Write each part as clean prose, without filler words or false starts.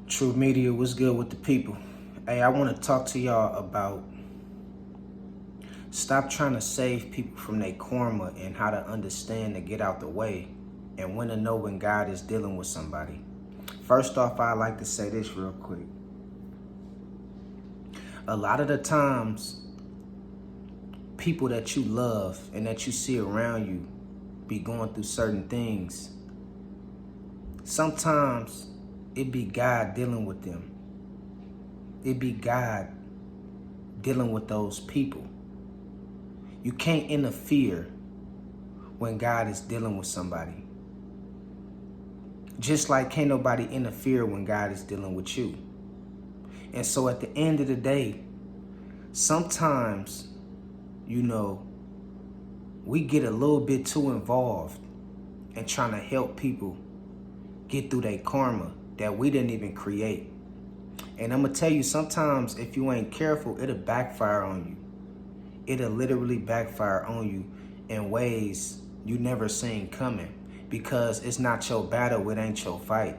True Media, what's good with the people? Hey, I want to talk to y'all about stop trying to save people from their karma and how to understand to get out the way and when to know when God is dealing with somebody. First off, I like to say this real quick. A lot of the times, people that you love and that you see around you be going through certain things. Sometimes it be God dealing with them. It be God dealing with those people. You can't interfere when God is dealing with somebody. Just like can't nobody interfere when God is dealing with you. And so at the end of the day, sometimes, we get a little bit too involved in trying to help people get through their karma that we didn't even create. And I'm going to tell you, sometimes if you ain't careful, it'll backfire on you. It'll literally backfire on you in ways you never seen coming, because it's not your battle, it ain't your fight.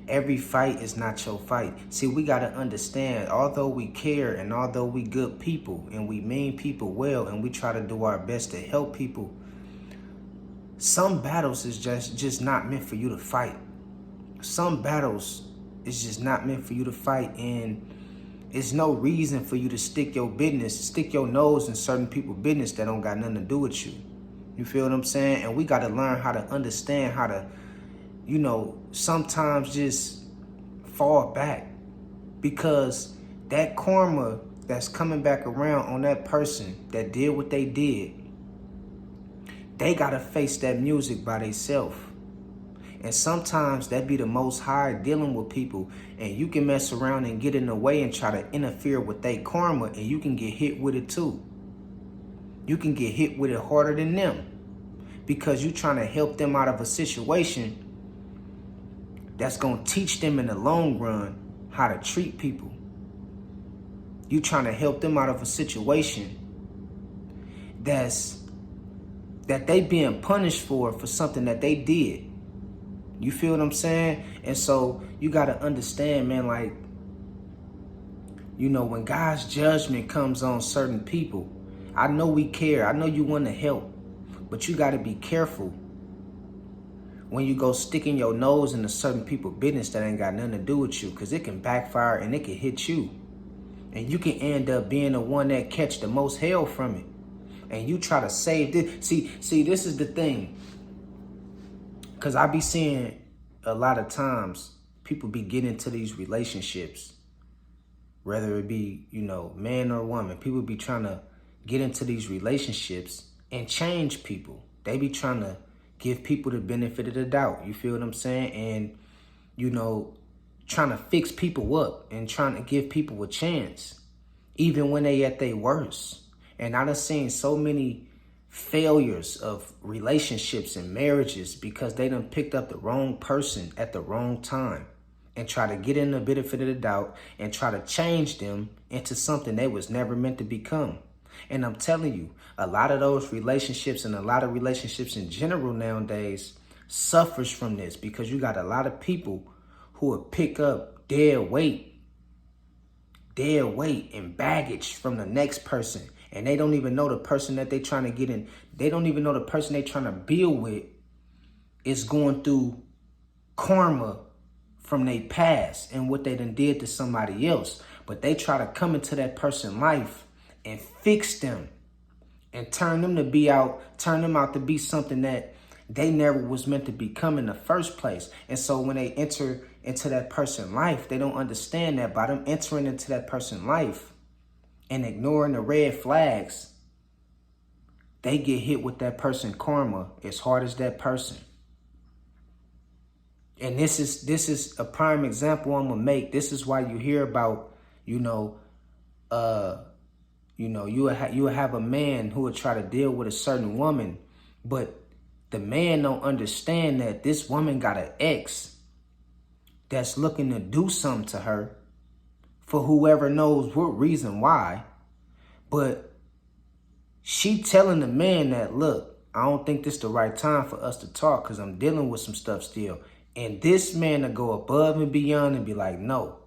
Every fight is not your fight. See, we got to understand, although we care and although we good people and we mean people well and we try to do our best to help people, some battles is just not meant for you to fight. Some battles is just not meant for you to fight, and it's no reason for you to stick your nose in certain people's business that don't got nothing to do with you. You feel what I'm saying? And we got to learn how to understand how to, sometimes just fall back, because that karma that's coming back around on that person that did what they did, they got to face that music by themselves. And sometimes that be the Most High dealing with people, and you can mess around and get in the way and try to interfere with their karma, and you can get hit with it too. You can get hit with it harder than them, because you're trying to help them out of a situation that's going to teach them in the long run how to treat people. You trying to help them out of a situation that they being punished for something that they did. You feel what I'm saying? And so you got to understand, man, like, when God's judgment comes on certain people, I know we care. I know you want to help, but you got to be careful when you go sticking your nose into certain people's business that ain't got nothing to do with you, because it can backfire and it can hit you. And you can end up being the one that catch the most hell from it. And you try to save this. See, this is the thing. Because I be seeing a lot of times people be getting into these relationships, whether it be, man or woman. People be trying to get into these relationships and change people. They be trying to give people the benefit of the doubt. You feel what I'm saying? And, trying to fix people up and trying to give people a chance, even when they at their worst. And I done seen so many failures of relationships and marriages because they done picked up the wrong person at the wrong time and try to get in the benefit of the doubt and try to change them into something they was never meant to become. And I'm telling you, a lot of those relationships and a lot of relationships in general nowadays suffers from this, because you got a lot of people who will pick up dead weight and baggage from the next person. And they don't even know the person that they trying to get in. They don't even know the person they trying to build with is going through karma from their past and what they done did to somebody else. But they try to come into that person's life and fix them and turn them out to be something that they never was meant to become in the first place. And so when they enter into that person's life, they don't understand that by them entering into that person's life and ignoring the red flags, they get hit with that person karma as hard as that person. And this is a prime example I'm gonna make. This is why you hear about, you'll have a man who would try to deal with a certain woman, but the man don't understand that this woman got an ex that's looking to do something to her for whoever knows what reason why. But she telling the man that, look, I don't think this the right time for us to talk because I'm dealing with some stuff still. And this man to go above and beyond and be like, no,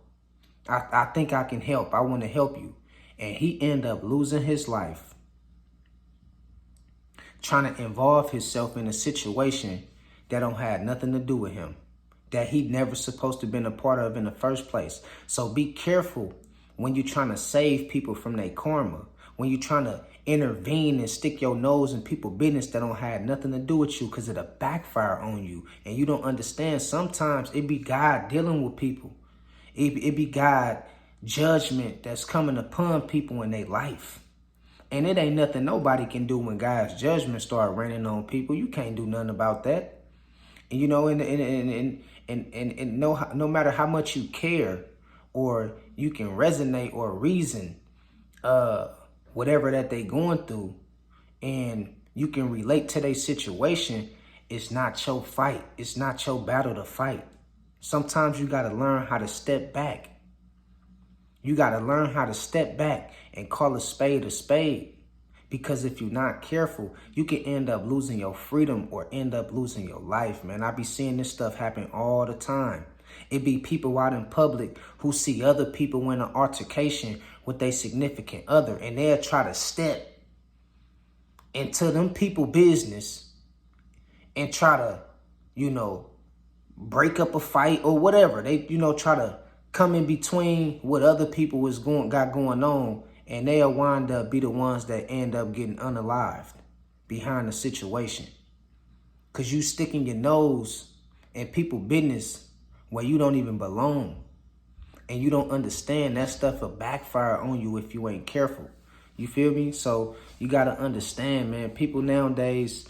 I think I can help. I want to help you. And he end up losing his life, trying to involve himself in a situation that don't have nothing to do with him, that he never supposed to been a part of in the first place. So be careful when you're trying to save people from their karma, when you're trying to intervene and stick your nose in people's business that don't have nothing to do with you, because it'll backfire on you. And you don't understand. Sometimes it be God dealing with people. It be God judgment that's coming upon people in their life. And it ain't nothing nobody can do when God's judgment start raining on people. You can't do nothing about that. And you know, and no matter how much you care or you can resonate or reason whatever that they going through, and you can relate to their situation, it's not your fight. It's not your battle to fight. Sometimes you got to learn how to step back. You got to learn how to step back and call a spade a spade. Because if you're not careful, you can end up losing your freedom or end up losing your life, man. I be seeing this stuff happen all the time. It be people out in public who see other people in an altercation with their significant other, and they'll try to step into them people business and try to, you know, break up a fight or whatever. They, you know, try to come in between what other people got going on, and they'll wind up be the ones that end up getting unalived behind the situation. Because you sticking your nose in people's business where you don't even belong. And you don't understand that stuff will backfire on you if you ain't careful. You feel me? So you got to understand, man, people nowadays,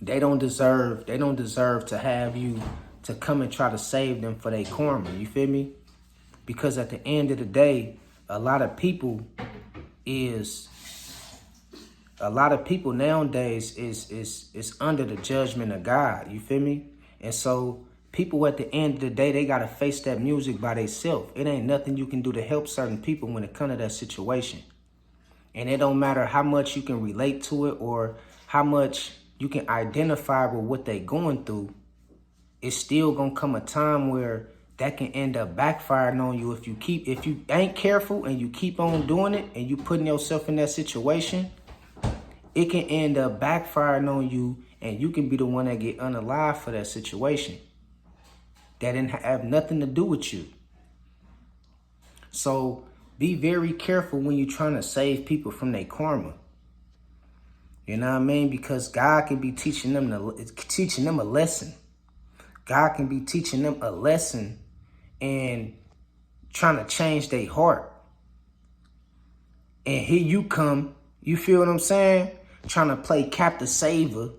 they don't deserve to have you to come and try to save them for their karma. You feel me? Because at the end of the day, a lot of people nowadays is under the judgment of God. You feel me? And so people at the end of the day, they got to face that music by themselves. It ain't nothing you can do to help certain people when it comes to that situation. And it don't matter how much you can relate to it or how much you can identify with what they going through. It's still going to come a time where that can end up backfiring on you if you ain't careful and you keep on doing it and you putting yourself in that situation. It can end up backfiring on you, and you can be the one that get unalived for that situation. That didn't have nothing to do with you. So be very careful when you're trying to save people from their karma. You know what I mean? Because God can be teaching them a lesson. God can be teaching them a lesson and trying to change their heart. And here you come, you feel what I'm saying? Trying to play captive saver.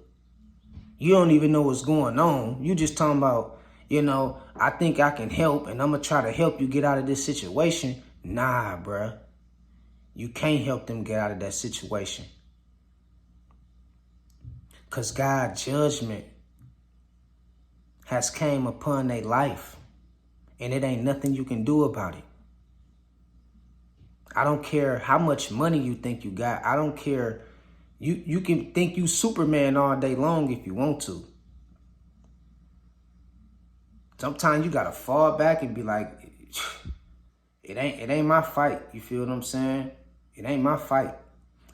You don't even know what's going on. You just talking about, you know, I think I can help and I'm going to try to help you get out of this situation. Nah, bruh. You can't help them get out of that situation. Because God's judgment has came upon their life. And it ain't nothing you can do about it. I don't care how much money you think you got. I don't care. You can think you Superman all day long if you want to. Sometimes you gotta fall back and be like, it ain't my fight. You feel what I'm saying? It ain't my fight.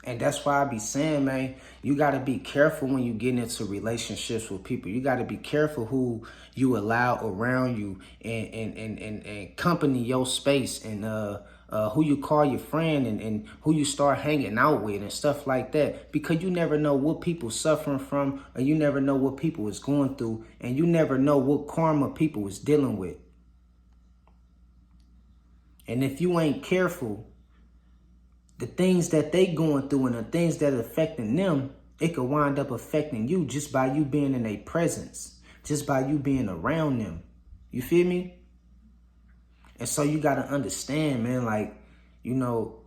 And that's why I be saying, man, you got to be careful when you get into relationships with people. You got to be careful who you allow around you and company your space and who you call your friend and who you start hanging out with and stuff like that. Because you never know what people suffering from, or you never know what people is going through, and you never know what karma people is dealing with. And if you ain't careful, the things that they going through and the things that are affecting them, it could wind up affecting you just by you being in their presence, just by you being around them. You feel me? And so you got to understand, man, like, you know,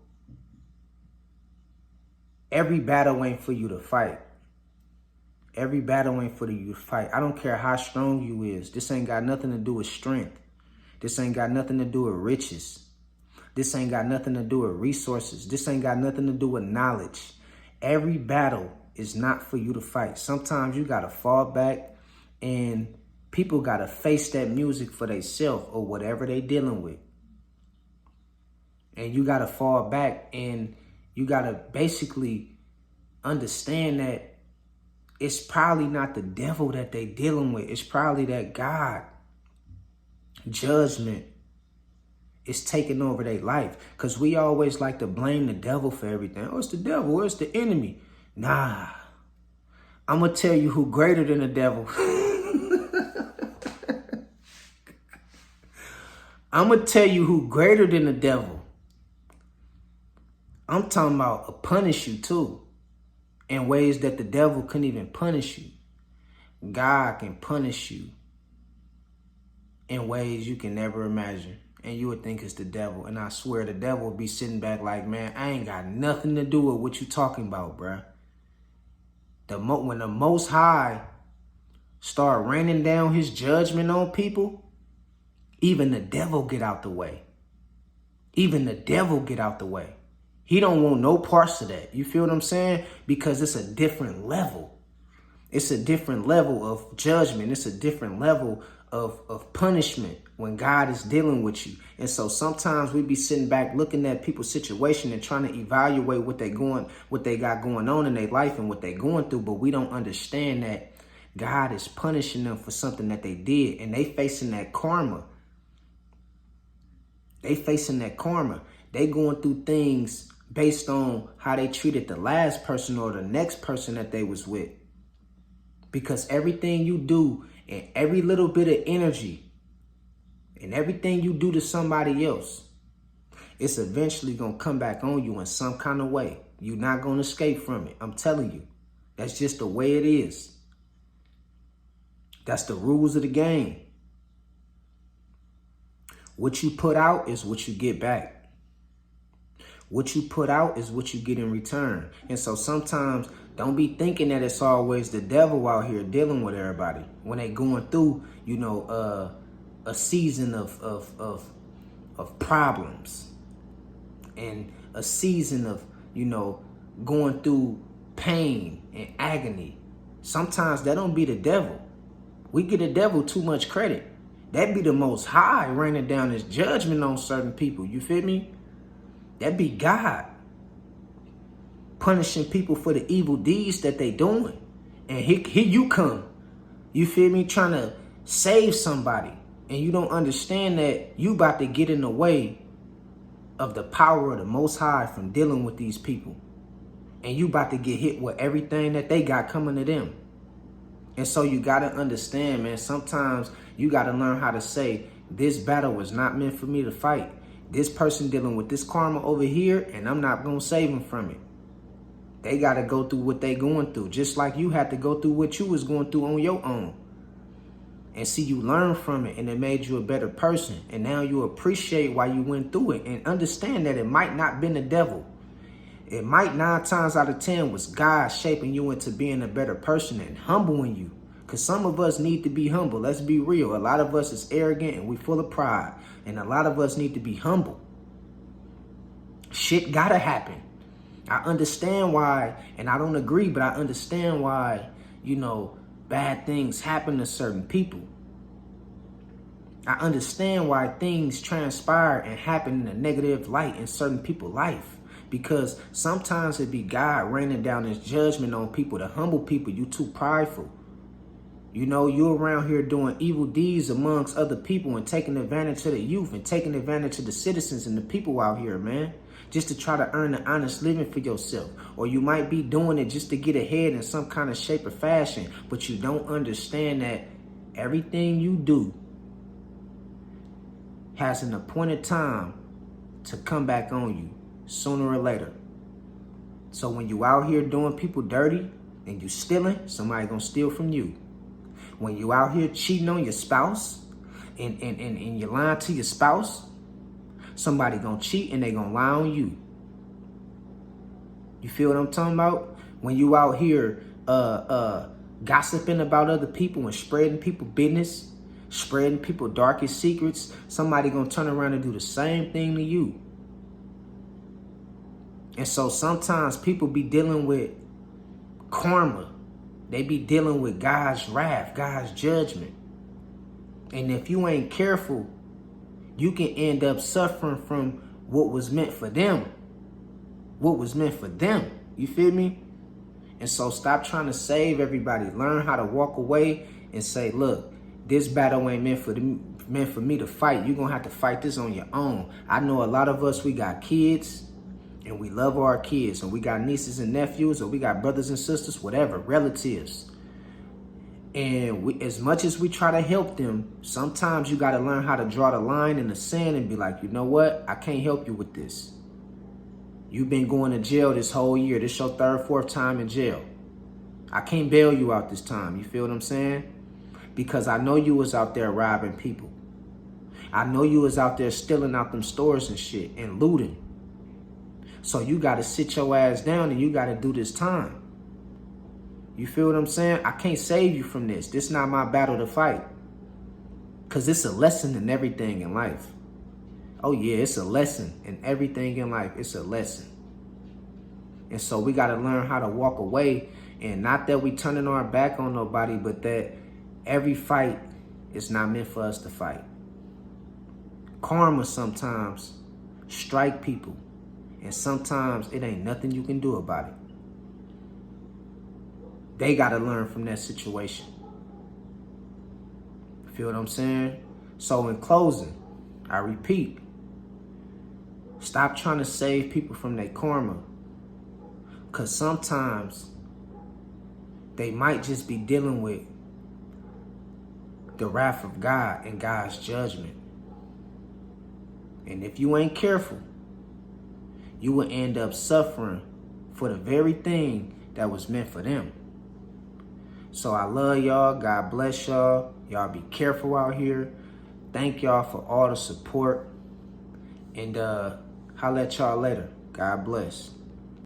every battle ain't for you to fight. Every battle ain't for you to fight. I don't care how strong you is. This ain't got nothing to do with strength. This ain't got nothing to do with riches. This ain't got nothing to do with resources. This ain't got nothing to do with knowledge. Every battle is not for you to fight. Sometimes you got to fall back and People got to face that music for themselves or whatever they dealing with. And you got to fall back and you got to basically understand that it's probably not the devil that they dealing with. It's probably that God judgment is taking over their life. Because we always like to blame the devil for everything. Oh, it's the devil. Or it's the enemy. Nah. I'm going to tell you who greater than the devil. I'm going to tell you who greater than the devil. I'm talking about punish you too. In ways that the devil couldn't even punish you. God can punish you in ways you can never imagine. And you would think it's the devil. And I swear the devil would be sitting back like, man, I ain't got nothing to do with what you talking about, bruh. When the Most High start raining down his judgment on people, even the devil get out the way. Even the devil get out the way. He don't want no parts of that. You feel what I'm saying? Because it's a different level. It's a different level of judgment. It's a different level of punishment when God is dealing with you. And so sometimes we be sitting back looking at people's situation and trying to evaluate what they got going on in their life and what they're going through. But we don't understand that God is punishing them for something that they did. And they facing that karma. They facing that karma. They going through things based on how they treated the last person or the next person that they was with. Because everything you do and every little bit of energy and everything you do to somebody else, it's eventually going to come back on you in some kind of way. You're not going to escape from it. I'm telling you. That's just the way it is. That's the rules of the game. What you put out is what you get back. What you put out is what you get in return. And so sometimes don't be thinking that it's always the devil out here dealing with everybody when they going through, a season of problems and a season of, going through pain and agony. Sometimes that don't be the devil. We give the devil too much credit. That be the Most High raining down his judgment on certain people. You feel me? That be God punishing people for the evil deeds that they doing. And here you come, you feel me, trying to save somebody. And you don't understand that you about to get in the way of the power of the Most High from dealing with these people. And you about to get hit with everything that they got coming to them. And so you got to understand, man, sometimes you got to learn how to say, this battle was not meant for me to fight. This person dealing with this karma over here, and I'm not going to save them from it. They got to go through what they going through, just like you had to go through what you was going through on your own. And see, you learn from it, and it made you a better person. And now you appreciate why you went through it and understand that it might not been the devil. It might 9 times out of 10 was God shaping you into being a better person and humbling you. Because some of us need to be humble. Let's be real. A lot of us is arrogant and we full of pride. And a lot of us need to be humble. Shit gotta happen. I understand why, and I don't agree, but I understand why, bad things happen to certain people. I understand why things transpire and happen in a negative light in certain people's life. Because sometimes it be God raining down his judgment on people to humble people. You too prideful. You're around here doing evil deeds amongst other people and taking advantage of the youth and taking advantage of the citizens and the people out here, man, just to try to earn an honest living for yourself. Or you might be doing it just to get ahead in some kind of shape or fashion, but you don't understand that everything you do has an appointed time to come back on you sooner or later. So when you out here doing people dirty and you stealing, somebody gonna steal from you. When you out here cheating on your spouse and you're lying to your spouse, somebody gonna cheat and they gonna lie on you. You feel what I'm talking about? When you out here gossiping about other people and spreading people business, spreading people darkest secrets, somebody gonna turn around and do the same thing to you. And so sometimes people be dealing with karma. They be dealing with God's wrath, God's judgment. And if you ain't careful, you can end up suffering from what was meant for them. What was meant for them. You feel me? And so stop trying to save everybody. Learn how to walk away and say, look, this battle ain't meant for me to fight. You're going to have to fight this on your own. I know a lot of us, we got kids and we love our kids, and we got nieces and nephews, or we got brothers and sisters, whatever, relatives. And as much as we try to help them, sometimes you got to learn how to draw the line in the sand and be like, you know what? I can't help you with this. You've been going to jail this whole year. This your third, fourth time in jail. I can't bail you out this time. You feel what I'm saying? Because I know you was out there robbing people. I know you was out there stealing out them stores and shit and looting. So you got to sit your ass down and you got to do this time. You feel what I'm saying? I can't save you from this. This is not my battle to fight. Because it's a lesson in everything in life. Oh yeah, it's a lesson in everything in life. It's a lesson. And so we got to learn how to walk away. And not that we turning our back on nobody, but that every fight is not meant for us to fight. Karma sometimes strike people. And sometimes it ain't nothing you can do about it. They got to learn from that situation. Feel what I'm saying? So in closing, I repeat, stop trying to save people from their karma. Because sometimes they might just be dealing with the wrath of God and God's judgment. And if you ain't careful, you will end up suffering for the very thing that was meant for them. So I love y'all. God bless y'all. Y'all be careful out here. Thank y'all for all the support. And holla at y'all later. God bless.